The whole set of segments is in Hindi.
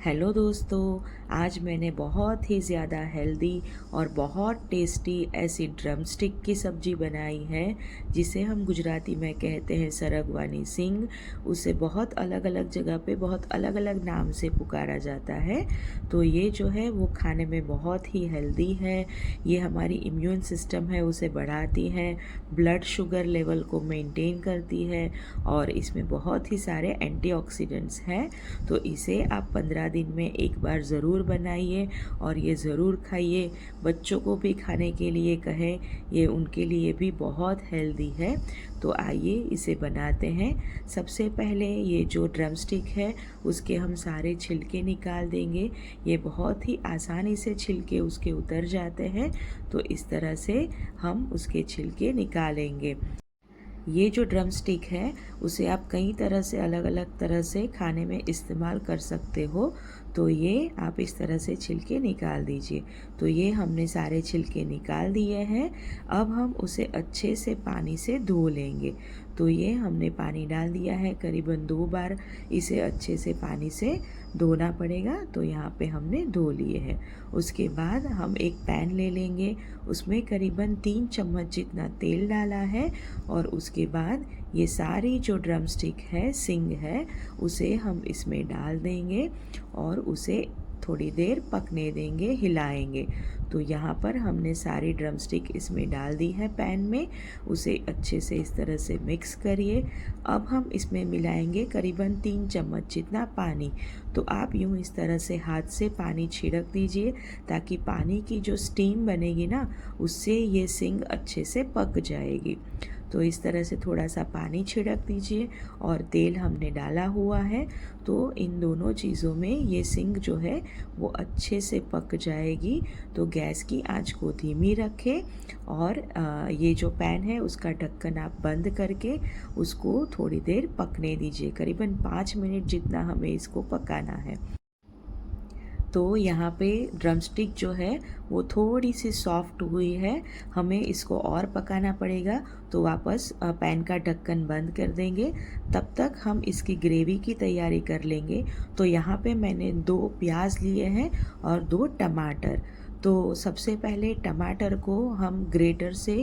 हेलो दोस्तों, आज मैंने बहुत ही ज़्यादा हेल्दी और बहुत टेस्टी ऐसी ड्रम स्टिक की सब्ज़ी बनाई है जिसे हम गुजराती में कहते हैं सरगवानी सिंग। उसे बहुत अलग अलग जगह पे बहुत अलग अलग नाम से पुकारा जाता है। तो ये जो है वो खाने में बहुत ही हेल्दी है। ये हमारी इम्यून सिस्टम है उसे बढ़ाती है, ब्लड शुगर लेवल को मेंटेन करती है और इसमें बहुत ही सारे एंटीऑक्सीडेंट्स हैं। तो इसे आप 15 दिन में एक बार ज़रूर बनाइए और ये ज़रूर खाइए। बच्चों को भी खाने के लिए कहें, ये उनके लिए भी बहुत हेल्दी है। तो आइए इसे बनाते हैं। सबसे पहले ये जो ड्रम स्टिक है उसके हम सारे छिलके निकाल देंगे। ये बहुत ही आसानी से छिलके उसके उतर जाते हैं, तो इस तरह से हम उसके छिलके निकालेंगे। ये जो ड्रम स्टिक है उसे आप कई तरह से अलग अलग तरह से खाने में इस्तेमाल कर सकते हो। तो ये आप इस तरह से छिलके निकाल दीजिए। तो ये हमने सारे छिलके निकाल दिए हैं। अब हम उसे अच्छे से पानी से धो लेंगे। तो ये हमने पानी डाल दिया है, करीबन 2 बार इसे अच्छे से पानी से धोना पड़ेगा। तो यहाँ पे हमने धो लिए हैं। उसके बाद हम एक पैन ले लेंगे, उसमें करीबन 3 चम्मच जितना तेल डाला है और उसके बाद ये सारी जो ड्रम स्टिक है, सिंग है, उसे हम इसमें डाल देंगे और उसे थोड़ी देर पकने देंगे, हिलाएंगे। तो यहाँ पर हमने सारी ड्रम स्टिक इसमें डाल दी है पैन में। उसे अच्छे से इस तरह से मिक्स करिए। अब हम इसमें मिलाएंगे करीबन 3 चम्मच जितना पानी। तो आप यूँ इस तरह से हाथ से पानी छिड़क दीजिए ताकि पानी की जो स्टीम बनेगी ना, उससे ये सिंग अच्छे से पक जाएगी। तो इस तरह से थोड़ा सा पानी छिड़क दीजिए और तेल हमने डाला हुआ है। तो इन दोनों चीज़ों में ये सिंग जो है वो अच्छे से पक जाएगी। तो गैस की आंच को धीमी रखें और ये जो पैन है उसका ढक्कन आप बंद करके उसको थोड़ी देर पकने दीजिए। करीबन 5 मिनट जितना हमें इसको पकाना है। तो यहाँ पे ड्रम स्टिक जो है वो थोड़ी सी सॉफ्ट हुई है, हमें इसको और पकाना पड़ेगा। तो वापस पैन का ढक्कन बंद कर देंगे। तब तक हम इसकी ग्रेवी की तैयारी कर लेंगे। तो यहाँ पे मैंने 2 प्याज लिए हैं और 2 टमाटर। तो सबसे पहले टमाटर को हम ग्रेटर से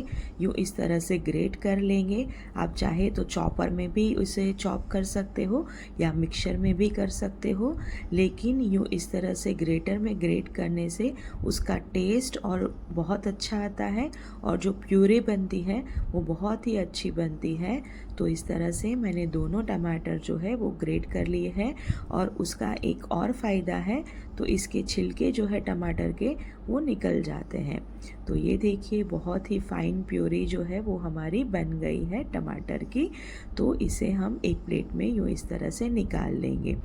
यूँ इस तरह से ग्रेट कर लेंगे। आप चाहे तो चॉपर में भी उसे चॉप कर सकते हो या मिक्सर में भी कर सकते हो, लेकिन यूँ इस तरह से ग्रेटर में ग्रेट करने से उसका टेस्ट और बहुत अच्छा आता है और जो प्यूरी बनती है वो बहुत ही अच्छी बनती है। तो इस तरह से मैंने दोनों टमाटर जो है वो ग्रेट कर लिए हैं। और उसका एक और फ़ायदा है, तो इसके छिलके जो है टमाटर के वो निकल जाते हैं। तो ये देखिए बहुत ही फाइन प्यूरी जो है वो हमारी बन गई है टमाटर की। तो इसे हम एक प्लेट में यूँ इस तरह से निकाल लेंगे।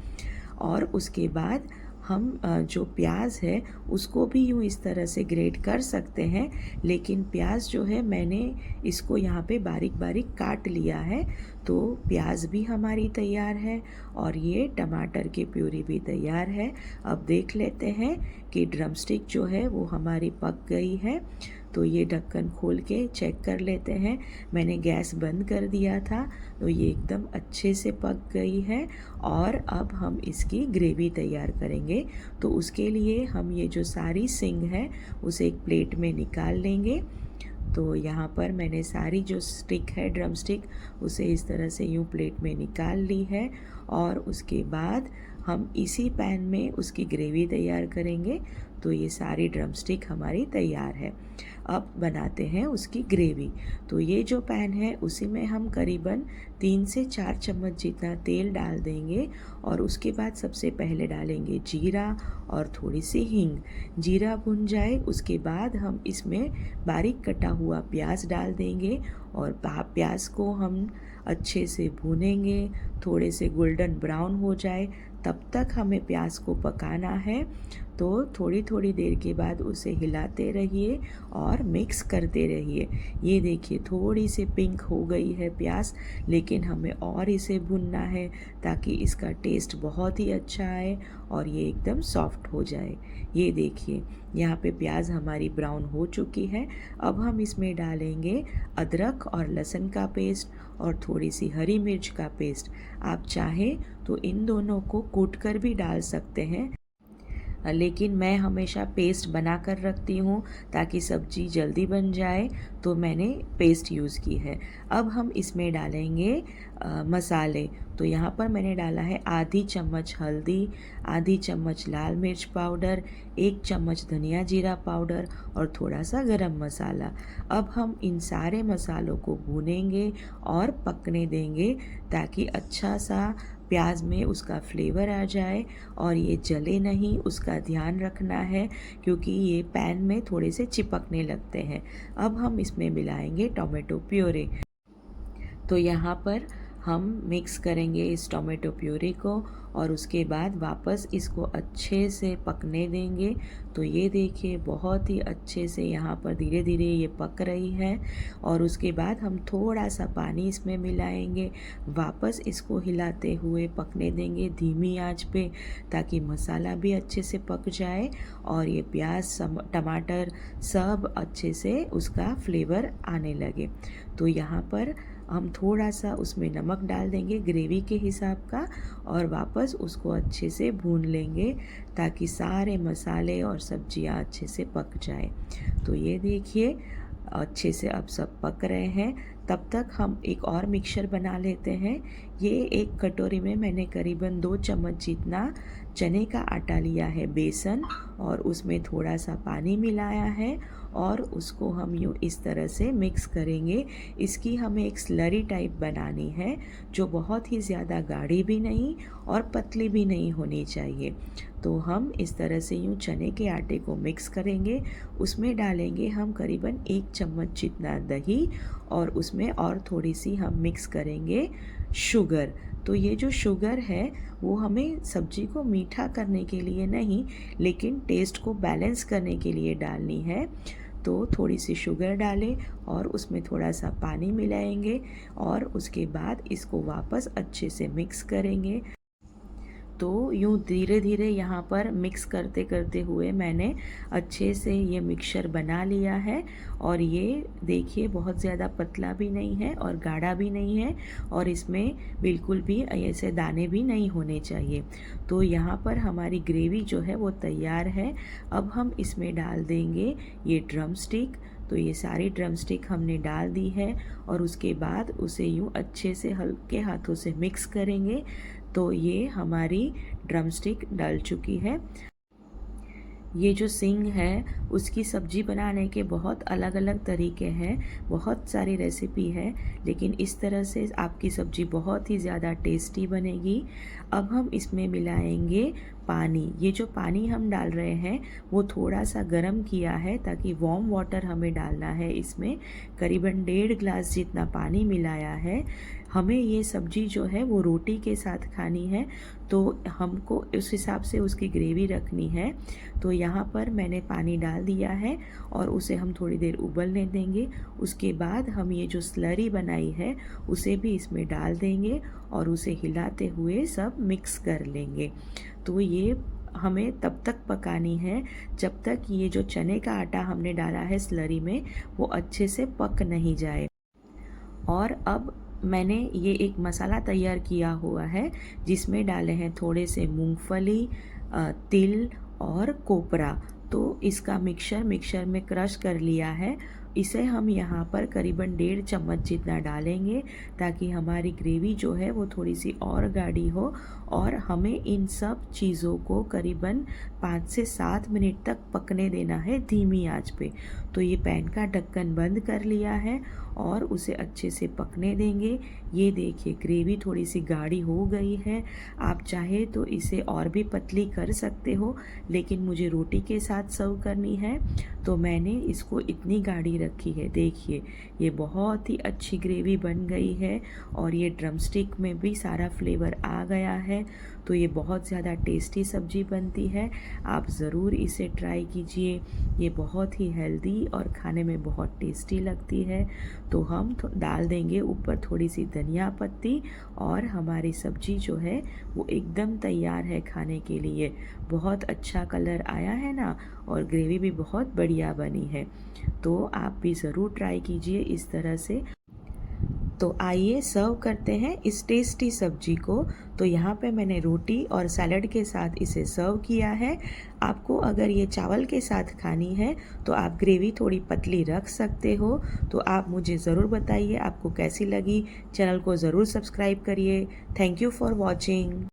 और उसके बाद हम जो प्याज है उसको भी यूँ इस तरह से ग्रेट कर सकते हैं, लेकिन प्याज जो है मैंने इसको यहाँ पे बारीक बारीक काट लिया है। तो प्याज भी हमारी तैयार है और ये टमाटर की प्यूरी भी तैयार है। अब देख लेते हैं कि ड्रम स्टिक जो है वो हमारी पक गई है। तो ये ढक्कन खोल के चेक कर लेते हैं। मैंने गैस बंद कर दिया था, तो ये एकदम अच्छे से पक गई है। और अब हम इसकी ग्रेवी तैयार करेंगे। तो उसके लिए हम ये जो सारी सिंग है उसे एक प्लेट में निकाल लेंगे। तो यहाँ पर मैंने सारी जो स्टिक है ड्रम स्टिक उसे इस तरह से यूँ प्लेट में निकाल ली है। और उसके बाद हम इसी पैन में उसकी ग्रेवी तैयार करेंगे। तो ये सारी ड्रम स्टिक हमारी तैयार है। अब बनाते हैं उसकी ग्रेवी। तो ये जो पैन है उसी में हम करीबन 3 से 4 चम्मच जितना तेल डाल देंगे और उसके बाद सबसे पहले डालेंगे जीरा और थोड़ी सी हींग। जीरा भुन जाए उसके बाद हम इसमें बारीक कटा हुआ प्याज डाल देंगे और प्याज को हम अच्छे से भूनेंगे। थोड़े से गोल्डन ब्राउन हो जाए तब तक हमें प्याज को पकाना है। तो थोड़ी थोड़ी देर के बाद उसे हिलाते रहिए और मिक्स करते रहिए। ये देखिए थोड़ी सी पिंक हो गई है प्याज, लेकिन हमें और इसे भुनना है ताकि इसका टेस्ट बहुत ही अच्छा आए और ये एकदम सॉफ्ट हो जाए। ये देखिए यहाँ पे प्याज हमारी ब्राउन हो चुकी है। अब हम इसमें डालेंगे अदरक और लहसुन का पेस्ट और थोड़ी सी हरी मिर्च का पेस्ट। आप चाहें तो इन दोनों को कूट कर भी डाल सकते हैं। लेकिन मैं हमेशा पेस्ट बना कर रखती हूँ ताकि सब्ज़ी जल्दी बन जाए, तो मैंने पेस्ट यूज़ की है। अब हम इसमें डालेंगे मसाले। तो यहाँ पर मैंने डाला है आधी चम्मच हल्दी, आधी चम्मच लाल मिर्च पाउडर, 1 चम्मच धनिया जीरा पाउडर और थोड़ा सा गरम मसाला। अब हम इन सारे मसालों को भूनेंगे और पकने देंगे ताकि अच्छा सा प्याज में उसका फ्लेवर आ जाए और ये जले नहीं, उसका ध्यान रखना है क्योंकि ये पैन में थोड़े से चिपकने लगते हैं। अब हम इसमें मिलाएंगे टोमेटो प्योरे। तो यहाँ पर हम मिक्स करेंगे इस टोमेटो प्यूरी को और उसके बाद वापस इसको अच्छे से पकने देंगे। तो ये देखिए बहुत ही अच्छे से यहाँ पर धीरे धीरे ये पक रही है और उसके बाद हम थोड़ा सा पानी इसमें मिलाएंगे, वापस इसको हिलाते हुए पकने देंगे धीमी आंच पे ताकि मसाला भी अच्छे से पक जाए और ये प्याज टमाटर सब अच्छे से उसका फ्लेवर आने लगे। तो यहाँ पर हम थोड़ा सा उसमें नमक डाल देंगे ग्रेवी के हिसाब का और वापस उसको अच्छे से भून लेंगे ताकि सारे मसाले और सब्जियां अच्छे से पक जाए। तो ये देखिए अच्छे से अब सब पक रहे हैं। तब तक हम एक और मिक्सचर बना लेते हैं। ये एक कटोरी में मैंने करीबन 2 चम्मच जितना चने का आटा लिया है बेसन और उसमें थोड़ा सा पानी मिलाया है और उसको हम यूँ इस तरह से मिक्स करेंगे। इसकी हमें एक स्लरी टाइप बनानी है जो बहुत ही ज़्यादा गाढ़ी भी नहीं और पतली भी नहीं होनी चाहिए। तो हम इस तरह से यूँ चने के आटे को मिक्स करेंगे, उसमें डालेंगे हम करीबन 1 चम्मच जितना दही और उसमें और थोड़ी सी हम मिक्स करेंगे शुगर। तो ये जो शुगर है वो हमें सब्जी को मीठा करने के लिए नहीं लेकिन टेस्ट को बैलेंस करने के लिए डालनी है। तो थोड़ी सी शुगर डालें और उसमें थोड़ा सा पानी मिलाएंगे और उसके बाद इसको वापस अच्छे से मिक्स करेंगे। तो यूँ धीरे धीरे यहाँ पर मिक्स करते करते हुए मैंने अच्छे से ये मिक्सचर बना लिया है और ये देखिए बहुत ज़्यादा पतला भी नहीं है और गाढ़ा भी नहीं है और इसमें बिल्कुल भी ऐसे दाने भी नहीं होने चाहिए। तो यहाँ पर हमारी ग्रेवी जो है वो तैयार है। अब हम इसमें डाल देंगे ये ड्रम स्टिक। तो ये सारी ड्रम स्टिक हमने डाल दी है और उसके बाद उसे यूँ अच्छे से हल्के हाथों से मिक्स करेंगे। तो ये हमारी ड्रम स्टिक डल चुकी है। ये जो सिंग है उसकी सब्ज़ी बनाने के बहुत अलग अलग तरीके हैं, बहुत सारी रेसिपी है, लेकिन इस तरह से आपकी सब्ज़ी बहुत ही ज़्यादा टेस्टी बनेगी। अब हम इसमें मिलाएंगे पानी। ये जो पानी हम डाल रहे हैं वो थोड़ा सा गर्म किया है ताकि वार्म वाटर हमें डालना है। इसमें करीबन 1.5 ग्लास जितना पानी मिलाया है। हमें ये सब्ज़ी जो है वो रोटी के साथ खानी है तो हमको उस हिसाब से उसकी ग्रेवी रखनी है। तो यहाँ पर मैंने पानी डाल दिया है और उसे हम थोड़ी देर उबलने देंगे। उसके बाद हम ये जो स्लरी बनाई है उसे भी इसमें डाल देंगे और उसे हिलाते हुए सब मिक्स कर लेंगे। तो ये हमें तब तक पकानी है जब तक ये जो चने का आटा हमने डाला है स्लरी में वो अच्छे से पक नहीं जाए। और अब मैंने ये एक मसाला तैयार किया हुआ है जिसमें डाले हैं थोड़े से मूंगफली, तिल और कोपरा। तो इसका मिक्सर में क्रश कर लिया है। इसे हम यहाँ पर करीबन 1.5 चम्मच जितना डालेंगे ताकि हमारी ग्रेवी जो है वो थोड़ी सी और गाढ़ी हो और हमें इन सब चीज़ों को करीबन 5 से 7 मिनट तक पकने देना है धीमी आंच पे। तो ये पैन का ढक्कन बंद कर लिया है और उसे अच्छे से पकने देंगे। ये देखिए ग्रेवी थोड़ी सी गाढ़ी हो गई है। आप चाहे तो इसे और भी पतली कर सकते हो लेकिन मुझे रोटी के साथ सर्व करनी है तो मैंने इसको इतनी गाढ़ी रखी है। देखिए ये बहुत ही अच्छी ग्रेवी बन गई है और ये ड्रमस्टिक में भी सारा फ्लेवर आ गया है। तो ये बहुत ज़्यादा टेस्टी सब्ज़ी बनती है। आप ज़रूर इसे ट्राई कीजिए। ये बहुत ही हेल्दी और खाने में बहुत टेस्टी लगती है। तो हम डाल देंगे ऊपर थोड़ी सी धनिया पत्ती और हमारी सब्ज़ी जो है वो एकदम तैयार है खाने के लिए। बहुत अच्छा कलर आया है ना और ग्रेवी भी बहुत बढ़िया बनी है। तो आप भी ज़रूर ट्राई कीजिए इस तरह से। तो तो आइए सर्व करते हैं इस टेस्टी सब्जी को। तो यहाँ पे मैंने रोटी और सैलड के साथ इसे सर्व किया है। आपको अगर ये चावल के साथ खानी है तो आप ग्रेवी थोड़ी पतली रख सकते हो। तो आप मुझे ज़रूर बताइए आपको कैसी लगी। चैनल को ज़रूर सब्सक्राइब करिए। Thank you for watching.